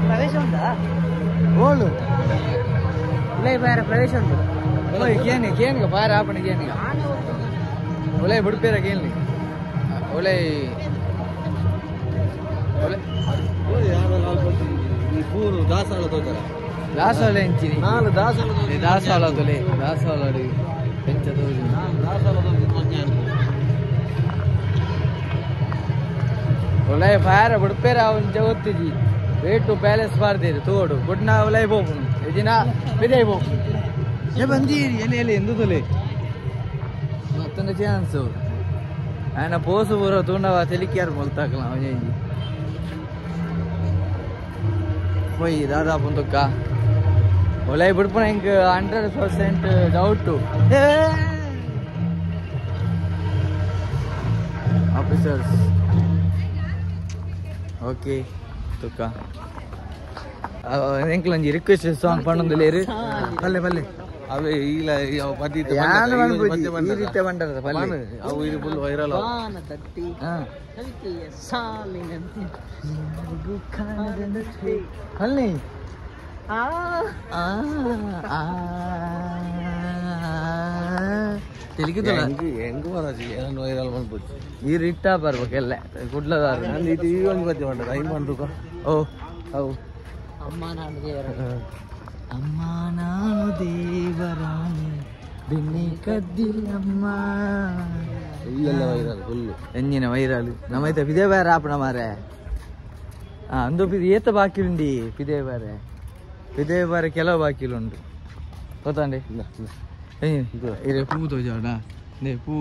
ಪ್ರವೇಶ ಉಂಟಾ ಓಲು ಇಲ್ಲ ಬೇರೆ ಪ್ರವೇಶ ಉಂಟು ಕೇನಿಗ ಬಾರ ಆಪಣಿಗೆ ಏನಿಗ ಒಳ್ಳೆ ಬಿಡ್ಪೇರ ಕೇಳಿ ಒಳ್ಳೆ ದಾಸವಾಳ ಹೆಂಚಿನಿ ದಾಸವಾಳ ತೊಲೆ ದಾಸವಾಳ ಹೆಂಚ ಒಳ್ಳೆ ಫೈರ್ ಬಿಡ್ಪೇರ ಅವನ್ ಜಗತ್ತಿಜಿ ವೇಟು ಪ್ಯಾಲೇಸ್ ಬಾರ್ದೇರಿ ತೋಡು ಗುಡ್ನ ಒಳ್ಳೆ ಬೋಪುನು ಎದಿನ ಬಿದೇ ಬೋಪುನು ಏ ಬಂದೀರಿ ಎಲ್ಲಿ ಎಂದು ತೊಲೆ ಮತ್ತೊಂದು ಚಾನ್ಸ್ ఆయన పోసు పూర తూండవా తెలికారు మొల్తాకలా అవజేంది పోయి దాదాపు ఉందొక్క ఒలై బిడుపున ఇంక 100% డౌట్ ఆఫీసర్స్ ఓకే ತುಕ್ಕ ಎಂಕ್ಲಂಜಿ ರಿಕ್ವೆಸ್ಟ್ ಸಾಂಗ್ ಪಣ್ಣೊಂದು ಲೇರು ಪಲ್ಲೆ ಪಲ್ಲೆ ಅವೇ ಈಗ ಈ ರೀತಿ ಬಂಡರದ ಪಲ್ಲೆ ಅವು ಇದು ಫುಲ್ ವೈರಲ್ ಪಲ್ಲೆ ತೆಲುಗುದಲ್ಲ ಹೆಂಗ್ ಬರೋದು ಏನೋ ವೈರಲ್ ಬಂದ್ಬಿಟ್ಟು ಈ ರಿಟ್ಟ ಬರ್ಬೇಕೆಲ್ಲ ಕುಡ್ಲದಾರ ಇದು ಈಗ ಒಂದು ಬತ್ತೆ ಬಂಡದ ಐದು ಬಂದು ಓ ಹೌ ಅಮ್ಮ ನಾನು ದೇವರಾಣಿ ಬೆನ್ನೆ ಕದ್ದಿಲ್ಲಮ್ಮ ಇಲ್ಲೆಲ್ಲ ವೈರಲ್ ಫುಲ್ಲು ಎಂಜಿನ ವೈರಲ್ ನಮ್ಮೈತೆ ಪಿದೇ ಬೇರೆ ಆಪಣ ಮಾರೆ ಅಂದು ಏತ ಬಾಕಿಲುಂಡಿ ಪಿದೇ ಬೇರೆ ಕೆಲವು ಬಾಕಿಲುಂಡು ಗೊತ್ತಾಂಡಿ ಇದು ಪೂ ತೋಜಾಡ ಪೂ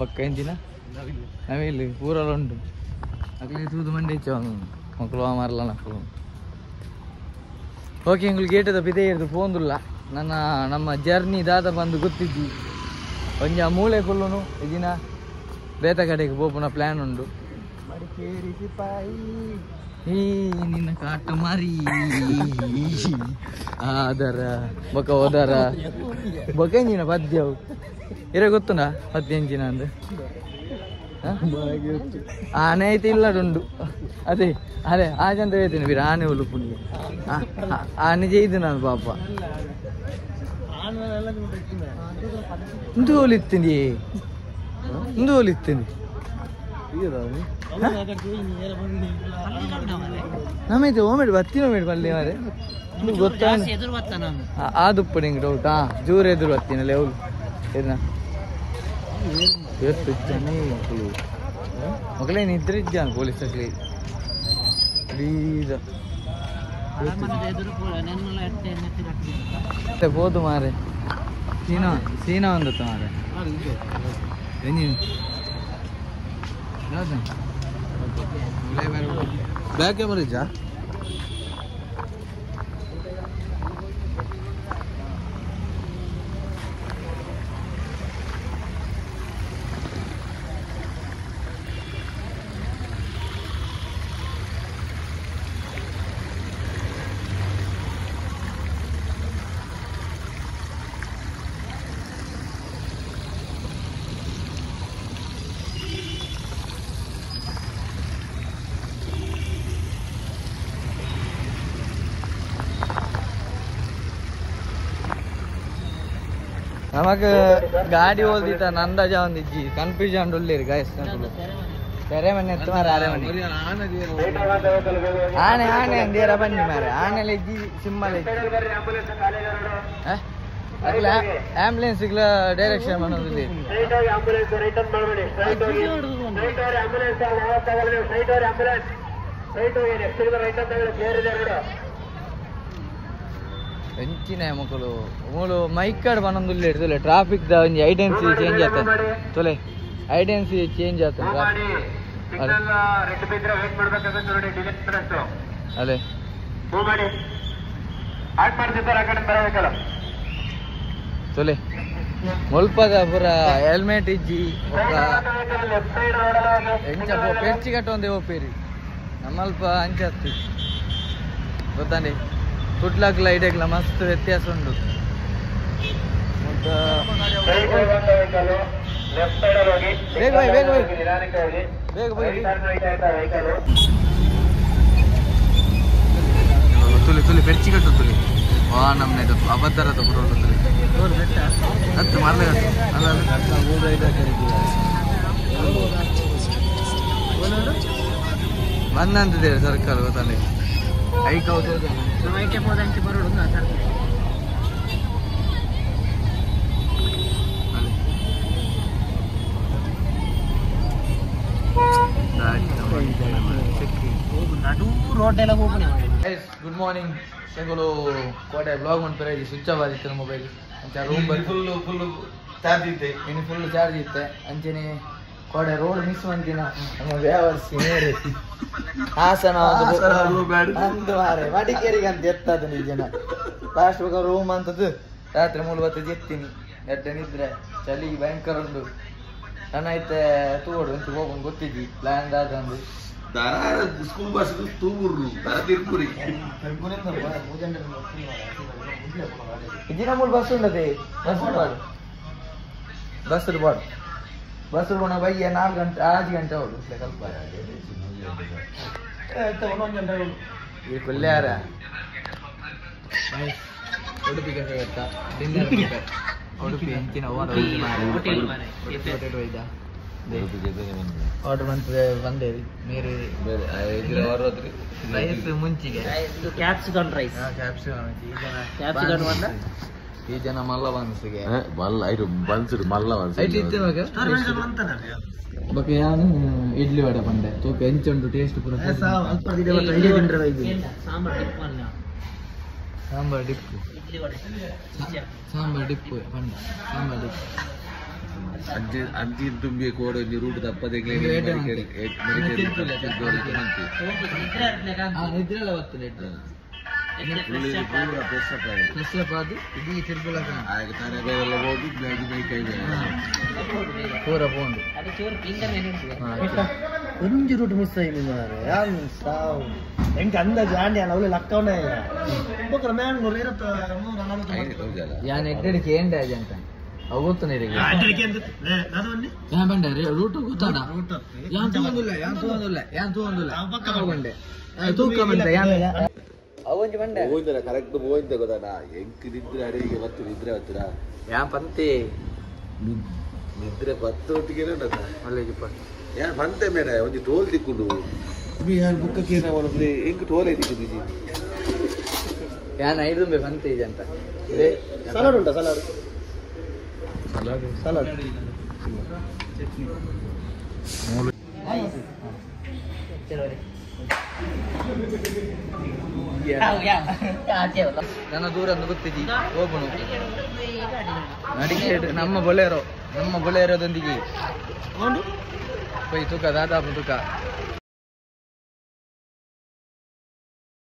ಬಕ್ಕ ಎಂಚಿನ ನವಿಲು ಪೂರಲ್ಲ ಉಂಟು ಅಕ್ಲಿ ತೂದು ಮಂಡಿ ಇಚ್ಚ ಮಕ್ಕಳು ಮಾರಲ್ಲ ನಕ್ಕಳು ಓಕೆ ಎಂಗ್ಳು ಗೇಟದ ಪಿದೆ ಇರೋದು ಫೋನ್ದುಲ್ಲ ನಮ್ಮ ಜರ್ನಿ ದಾದ ಬಂದು ಗೊತ್ತಿದ್ದಿ ಒಂಜ ಮೂಳೆ ಕೊಲ್ಲುನು ಇದಿನ ಬೇತ ಕಡೆಗೆ ಪೋಪುನ ಪ್ಲ್ಯಾನ್ ಉಂಡು ಮಡಿಕೇರಿ ಸಿಪಾಯಿ ಈ ನಿನ್ನ ಕಾಟು ಮಾರಿ ಆದರ ಬೊಕ ಹೋದಾರ ಬೊಕೆಂಜಿನ ಪದ್ಯವು ಇರ ಗೊತ್ತುಂಡ ಪದ್ಯ ಎಂಜಿನ ಅಂದ್ರೆ ಆನೆ ಐತಿ ಇಲ್ಲಡುಂಡು ಅದೇ ಅದೇ ಆಜಂತ ಹೇಳ್ತೀನಿ ಬೀರ ಆನೆ ಹುಲ್ಲು ಪುಣ್ಯ ಆನೆ ಜೈದು ನಾನು ಪಾಪ ಇಂದು ಹೋಲಿತ್ತೀನಿ ಇಂದು ಹೋಲಿತ್ತೀನಿ ನಮ್ಮೈತೆ ಓಮೇಡ್ ಬತ್ತಿ ನೋಮೇಡ್ ಬಲ್ಲಿ ಮಾರೆ ಗೊತ್ತಾ ಆದುಪ್ಪಡಿ ಹಿಂಗೆ ಡೌಟಾ ಜೂರ್ ಎದುರು ಬತ್ತೀನಲ್ಲ ಅವಳು ಏನ ಇವತ್ತು ಜನ ಮಗಳೇ ನಿದ್ರಿದ್ದಾನ ಪೊಲೀಸ್ ಅಕ್ಲಿ ಹೋದು ಮಾರೆ ಸೀನಾ ಒಂದತ್ತ ಮಾರೆ ಬ್ಯಾಕ್ ಕ್ಯಾಮರಾ ಇಜ್ಜಾ ನಮಗ ಗಾಡಿ ಓದಿತ ನಂದಾಜ ಒಂದಿಜ್ಜಿ ಕನ್ಫ್ಯೂಷನ್ ಉಳ್ಳೇರಿ ಗಾಯಸ್ ಬೇರೆ ಮನೆ ಎತ್ತು ಮಾರ ಆರೆ ಮನೆ ಆನೆ ಆನೆ ಅಂದೇರ ಬನ್ನಿ ಮಾರೆ ಆನೆಲೆ ಇಜ್ಜಿ ಸಿಮ್ಮಲ್ ಆಂಬುಲೆನ್ಸ್ ಸಿಗ್ಲ ಡೈರೆಕ್ಷನ್ ಮಾಡೋದಿಲ್ಲ ಹೆಂಚಿನ ಮಕ್ಕಳು ಮೂಳು ಮೈಕ್ ಕಾರ್ಡ್ ಬಂದೊಂದು ಇರ್ತದೆ ಟ್ರಾಫಿಕ್ ದ ಒಂದು ಐಡೆನ್ಸಿ ಚೇಂಜ್ ಆಗ್ತದೆ ತೊಲೆ ಐಡೆನ್ಸಿ ಚೇಂಜ್ ಆಗ್ತದೆ ಅದೇ ತೊಲೆ ಮುಲ್ಪದ ಪೂರ ಹೆಲ್ಮೆಟ್ ಇಜ್ಜಿ ಎಂಚ ಪೆರ್ಚಿ ಕಟ್ಟೊಂದೇ ಹೋಗ್ಬೇರಿ ನಮ್ಮಲ್ಪ ಅಂಚತ್ತು ಗೊತ್ತಾನೆ ಕುಡ್ಲಾಗ್ಲ ಇಡಗ್ಲ ಮಸ್ತ್ ವ್ಯತ್ಯಾಸ ಉಂಟು ಬೇಗ ಬೈ ಬೇಗ ಬೈ ಬೇಗ ಬೈ ತುಲಿ ತುಲಿ ಪೆರ್ಚಿ ಕಟ್ಟು ತುಲಿ ವಾ ನಮ್ನೆ ಅಬದ್ಧರದ ಬರೋಲ್ಲ ತುಲಿ ಹತ್ತು ಮರಲೆ ಬಂದಂತಿದೆ ಸರ್ಕಾರ ಗೊತ್ತಾನೆ ಐಕ್ ಹೌದು ಬರೋದು ಗುಡ್ ಮಾರ್ನಿಂಗ್ ಶೆಗಳು ಕೋಟೆ ಬ್ಲಾಗ್ ಮಾಡ್ತಾರೆ ಸ್ವಿಚ್ ಆಫ್ ಆಗಿತ್ತು ನಮ್ಮ ಮೊಬೈಲ್ ರೂಮ್ ಬಂದು ಫುಲ್ ಚಾರ್ಜ್ ಇತ್ತೆ ಇನ್ನು ಫುಲ್ ಚಾರ್ಜ್ ಇತ್ತೆ ಅಂಚೆನೆ ಕೋಟೆ ರೋಡ್ ಮಿಸ್ ಮಾಡ್ತೀನ ನಮ್ಮ ವ್ಯಾವರ್ಸಿ ನೇರೆ ಹಾಸನ ಅಂದು ಮಾರೆ ಮಡಿಕೇರಿಗೆ ಅಂತ ಎತ್ತದು ನಿಜನ ಲಾಸ್ಟ್ ಬೇಕಾಗ ರೂಮ್ ಅಂತದ್ದು ರಾತ್ರಿ 3 ಎತ್ತೀನಿ ಎಡ್ಡೆ ನಿದ್ರೆ ಚಳಿ ಭಯಂಕರ ಉಂಟು ನನ್ನ ಐತೆ ತೂಡು ಅಂತ ಹೋಗೋದು ಗೊತ್ತಿದ್ದಿ ಪ್ಲಾನ್ ಆದಂದು ಸ್ಕೂಲ್ ಬಸ್ ತೂಗುರು ತಿರ್ಪುರಿ ಇದಿನ ಮೂಲ ಬಸ್ ಉಂಟದೆ ಬಸ್ ಬಾಡು ಬಸ್ ಹೋಣ ಬೈಯ 4 ಗಂಟೆ 5 ಗಂಟೆ ಹೋಡು ಸ್ವಲ್ಪ ಈ ಕೊಲ್ಯಾರ ಉಡುಪಿ ಕೆಫೆ ಗೊತ್ತಾ ಡಿನ್ನರ್ ಉಡುಪಿ ಹೆಂಚಿನ ಆರ್ಡರ್ ಬಂತದೆ ಬಂದೇರಿ ಮೇರೆ ರೈಸ್ ಮುಂಚಿಗೆ ಕ್ಯಾಪ್ಸಿಕಮ್ ರೈಸ್ ಈ ಜನ ಮಲ್ಲ ಬನ್ಸಿಗೆ ಮಲ್ಲ ಐದು ಬನ್ಸುಡು ಮಲ್ಲ ಬಕ್ಕೆ ಯಾನು ಇಡ್ಲಿ ವಡೆ ಬಂದೆ ತೂಕ ಎಂಚುಂಡು ಟೇಸ್ಟ್ ಪೂರ ಸಾಂಬಾರ್ ಡಿಪ್ಪು ಇಡ್ಲಿ ವಡೆ ಸಾಂಬಾರ್ ಡಿಪ್ಪು ಪಂಡ ಸಾಂಬಾರ್ ಡಿಪ್ಪು ಅಂಜಿ ತುಂಬಿ ಕೋಡ ರೂಟ್ ತಪ್ಪದೆ ನಿದ್ರೆಲ್ಲ ಬರ್ತದೆ ಫ್ರೆಶ್ ಅಪ್ ಆದು ಇಡೀ ತಿರುಗುಲ ಹೋಗಿ ಕೈ ಪೂರ ಪೋಂಡು ಅದು ಚೂರು ಫಿಂಗರ್ ಒಂಜಿ ರೂಟ್ ಮಿಸ್ ಆಯ್ತು ಮಾರೆ ಯಾರು ಸಾವು ಎಂಕ ಅಂದಾಜು ಆಂಡಿ ಅಲ್ಲ ಅವಳೆ ಲಕ್ಕವನೇ ಇಲ್ಲ ಬೊಕ್ಕರ ಮ್ಯಾನ್ ಗೊರ ಇರತ್ತ 340 ಯಾನ್ ಎಡ್ಡೆಡಿಕೆ ಏಂಡ ಅಂತ ಅವು ಗೊತ್ತನೆ ಇರಿಗೆ ಆಂಟಿಗೆ ಅಂತ ಅದೊಂದು ಯಾ ಬಂಡೆ ರೂಟ್ ಗೊತ್ತಾಡ ಯಾನ್ ತೂಂದುಲ್ಲ ಪಕ್ಕ ಬಂಡೆ ತೂಕ ಬಂಡೆ ಯಾನ್ ಅವೊಂಜಿ ಬಂಡೆ ಹೋಯ್ತದ ಕರೆಕ್ಟ್ ಹೋಯ್ತ ಗೊತ್ತಾಡ ಎಂಕಿದ್ರೆ ಅಡಿಗೆ ಬತ್ತು ನಿದ್ರೆ ಬತ್ತದ ಯಾ ಪಂತಿ ನಿದ್ರೆ ಬತ್ತೊಟ್ಟಿಗೆ ಅಲ್ಲಿಗಿಪ್ಪ ಯಾರು ಬಂತೆ ಮೇಡ ಒಂದು ಟೋಲ್ ತಿಕ್ಕೊಂಡು ಬುಕ್ಕಕ್ಕೆ ಹೆಂಗ್ ಟೋಲ್ ಐತಿ ಯಾನ್ 5 ರೂಪಾಯಿ ಪಂತಿ ಇದೆ ಅಂತ ಸಲಾಡ್ ಉಂಟಾ ಸಲಾಡ್ ಸಲಾಡ್ ನನ್ನ ದೂರ ಗೊತ್ತಿದ್ದಿ ಹೋಗೋಣ ನಡಿಗೆ ನಮ್ಮ ಬೊಲೆರೋದೊಂದಿಗೆ ಪೈ ತೂಕ ದಾದಾಪು ತೂಕ